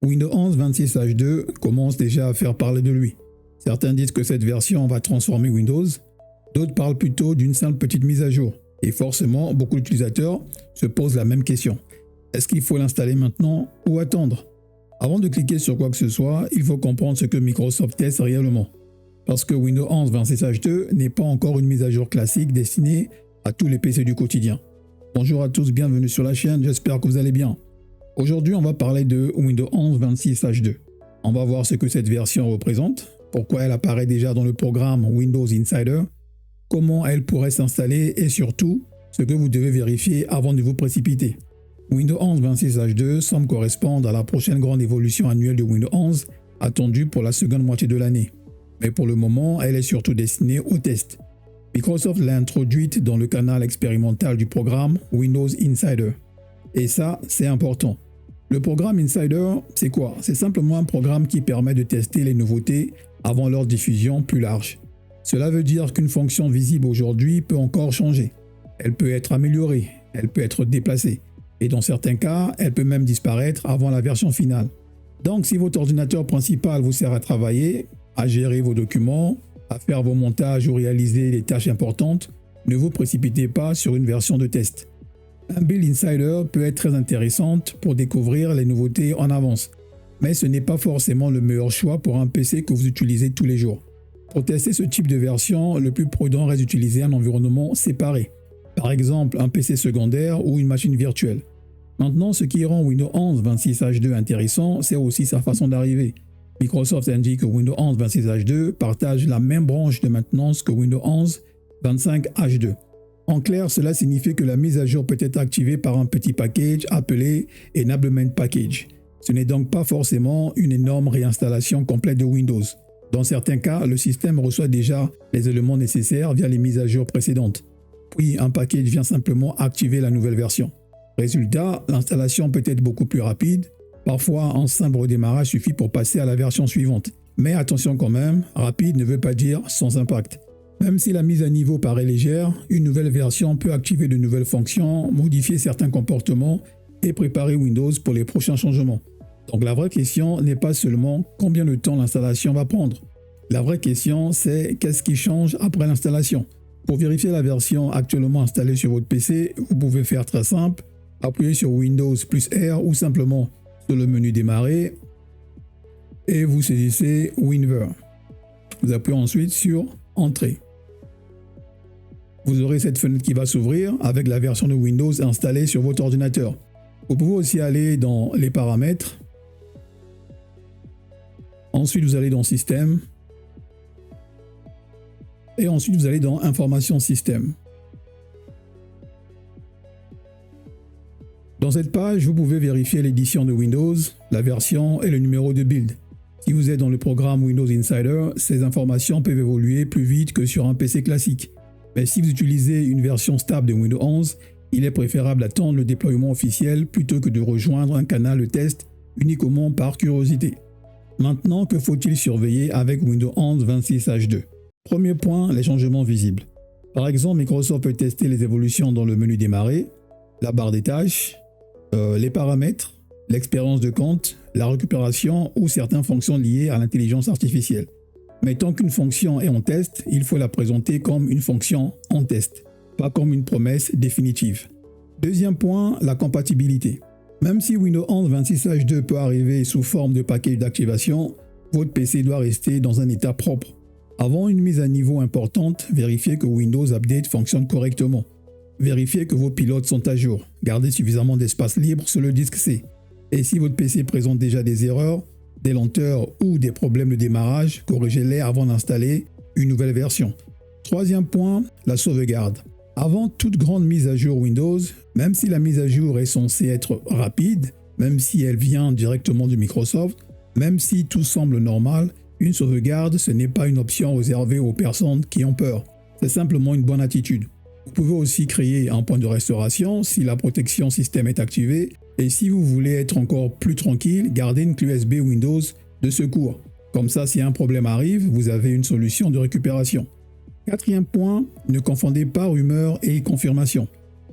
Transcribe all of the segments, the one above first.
Windows 11 26H2 commence déjà à faire parler de lui. Certains disent que cette version va transformer Windows, d'autres parlent plutôt d'une simple petite mise à jour. Et forcément, beaucoup d'utilisateurs se posent la même question. Est-ce qu'il faut l'installer maintenant ou attendre? Avant de cliquer sur quoi que ce soit, il faut comprendre ce que Microsoft teste réellement. Parce que Windows 11 26H2 n'est pas encore une mise à jour classique destinée à tous les PC du quotidien. Bonjour à tous, bienvenue sur la chaîne, j'espère que vous allez bien. Aujourd'hui, on va parler de Windows 11 26H2. On va voir ce que cette version représente, pourquoi elle apparaît déjà dans le programme Windows Insider, comment elle pourrait s'installer et surtout, ce que vous devez vérifier avant de vous précipiter. Windows 11 26H2 semble correspondre à la prochaine grande évolution annuelle de Windows 11 attendue pour la seconde moitié de l'année. Mais pour le moment, elle est surtout destinée aux tests. Microsoft l'a introduite dans le canal expérimental du programme Windows Insider. Et ça, c'est important. Le programme Insider, c'est quoi? C'est simplement un programme qui permet de tester les nouveautés avant leur diffusion plus large. Cela veut dire qu'une fonction visible aujourd'hui peut encore changer. Elle peut être améliorée, elle peut être déplacée. Et dans certains cas, elle peut même disparaître avant la version finale. Donc si votre ordinateur principal vous sert à travailler, à gérer vos documents, à faire vos montages ou réaliser des tâches importantes, ne vous précipitez pas sur une version de test. Un Build Insider peut être très intéressante pour découvrir les nouveautés en avance, mais ce n'est pas forcément le meilleur choix pour un PC que vous utilisez tous les jours. Pour tester ce type de version, le plus prudent reste d'utiliser un environnement séparé, par exemple un PC secondaire ou une machine virtuelle. Maintenant, ce qui rend Windows 11 26H2 intéressant, c'est aussi sa façon d'arriver. Microsoft indique que Windows 11 26H2 partage la même branche de maintenance que Windows 11 25H2. En clair, cela signifie que la mise à jour peut être activée par un petit package appelé Enablement Package. Ce n'est donc pas forcément une énorme réinstallation complète de Windows. Dans certains cas, le système reçoit déjà les éléments nécessaires via les mises à jour précédentes. Puis un package vient simplement activer la nouvelle version. Résultat, l'installation peut être beaucoup plus rapide. Parfois, un simple redémarrage suffit pour passer à la version suivante. Mais attention quand même, rapide ne veut pas dire sans impact. Même si la mise à niveau paraît légère, une nouvelle version peut activer de nouvelles fonctions, modifier certains comportements et préparer Windows pour les prochains changements. Donc la vraie question n'est pas seulement combien de temps l'installation va prendre. La vraie question c'est qu'est-ce qui change après l'installation. Pour vérifier la version actuellement installée sur votre PC, vous pouvez faire très simple, appuyer sur Windows plus R ou simplement sur le menu démarrer et vous saisissez WinVer. Vous appuyez ensuite sur Entrée. Vous aurez cette fenêtre qui va s'ouvrir avec la version de Windows installée sur votre ordinateur. Vous pouvez aussi aller dans les paramètres. Ensuite, vous allez dans Système. Et ensuite, vous allez dans Information Système. Dans cette page, vous pouvez vérifier l'édition de Windows, la version et le numéro de build. Si vous êtes dans le programme Windows Insider, ces informations peuvent évoluer plus vite que sur un PC classique. Mais si vous utilisez une version stable de Windows 11, il est préférable d'attendre le déploiement officiel plutôt que de rejoindre un canal de test uniquement par curiosité. Maintenant, que faut-il surveiller avec Windows 11 26H2? Premier point, les changements visibles. Par exemple, Microsoft peut tester les évolutions dans le menu démarrer, la barre des tâches, les paramètres, l'expérience de compte, la récupération ou certaines fonctions liées à l'intelligence artificielle. Mais tant qu'une fonction est en test, il faut la présenter comme une fonction en test, pas comme une promesse définitive. Deuxième point, la compatibilité. Même si Windows 11 26H2 peut arriver sous forme de package d'activation, votre PC doit rester dans un état propre. Avant une mise à niveau importante, vérifiez que Windows Update fonctionne correctement. Vérifiez que vos pilotes sont à jour. Gardez suffisamment d'espace libre sur le disque C. Et si votre PC présente déjà des erreurs, des lenteurs ou des problèmes de démarrage, corrigez-les avant d'installer une nouvelle version. Troisième point, la sauvegarde. Avant toute grande mise à jour Windows, même si la mise à jour est censée être rapide, même si elle vient directement de Microsoft, même si tout semble normal, une sauvegarde, ce n'est pas une option réservée aux personnes qui ont peur. C'est simplement une bonne attitude. Vous pouvez aussi créer un point de restauration si la protection système est activée. Et si vous voulez être encore plus tranquille, gardez une clé USB Windows de secours. Comme ça, si un problème arrive, vous avez une solution de récupération. Quatrième point, ne confondez pas rumeurs et confirmation.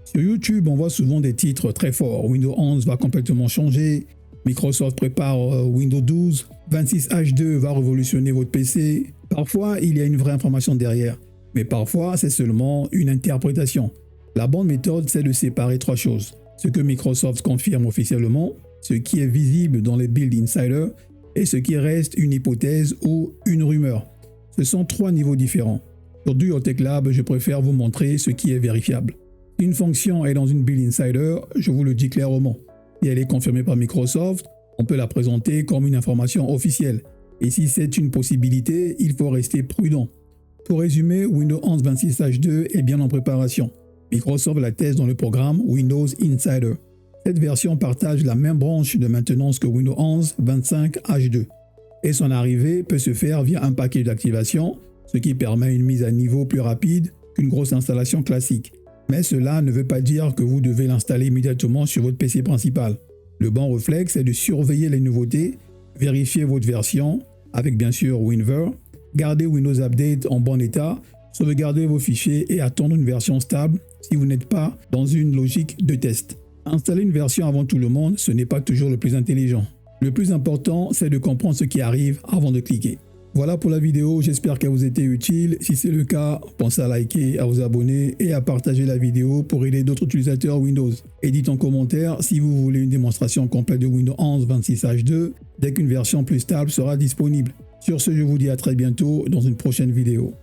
Sur YouTube, on voit souvent des titres très forts. Windows 11 va complètement changer. Microsoft prépare Windows 12, 26H2 va révolutionner votre PC. Parfois, il y a une vraie information derrière, mais parfois, c'est seulement une interprétation. La bonne méthode, c'est de séparer trois choses. Ce que Microsoft confirme officiellement, ce qui est visible dans les Build Insider et ce qui reste une hypothèse ou une rumeur. Ce sont trois niveaux différents. Aujourd'hui au Tech Lab, je préfère vous montrer ce qui est vérifiable. Si une fonction est dans une Build Insider, je vous le dis clairement. Si elle est confirmée par Microsoft, on peut la présenter comme une information officielle. Et si c'est une possibilité, il faut rester prudent. Pour résumer, Windows 11 26H2 est bien en préparation. Microsoft la teste dans le programme Windows Insider. Cette version partage la même branche de maintenance que Windows 11 25H2. Et son arrivée peut se faire via un paquet d'activation, ce qui permet une mise à niveau plus rapide qu'une grosse installation classique. Mais cela ne veut pas dire que vous devez l'installer immédiatement sur votre PC principal. Le bon réflexe est de surveiller les nouveautés, vérifier votre version, avec bien sûr WinVer, garder Windows Update en bon état, sauvegarder vos fichiers et attendre une version stable si vous n'êtes pas dans une logique de test. Installer une version avant tout le monde, ce n'est pas toujours le plus intelligent. Le plus important, c'est de comprendre ce qui arrive avant de cliquer. Voilà pour la vidéo, j'espère qu'elle vous a été utile. Si c'est le cas, pensez à liker, à vous abonner et à partager la vidéo pour aider d'autres utilisateurs Windows. Et dites en commentaire si vous voulez une démonstration complète de Windows 11 26H2 dès qu'une version plus stable sera disponible. Sur ce, je vous dis à très bientôt dans une prochaine vidéo.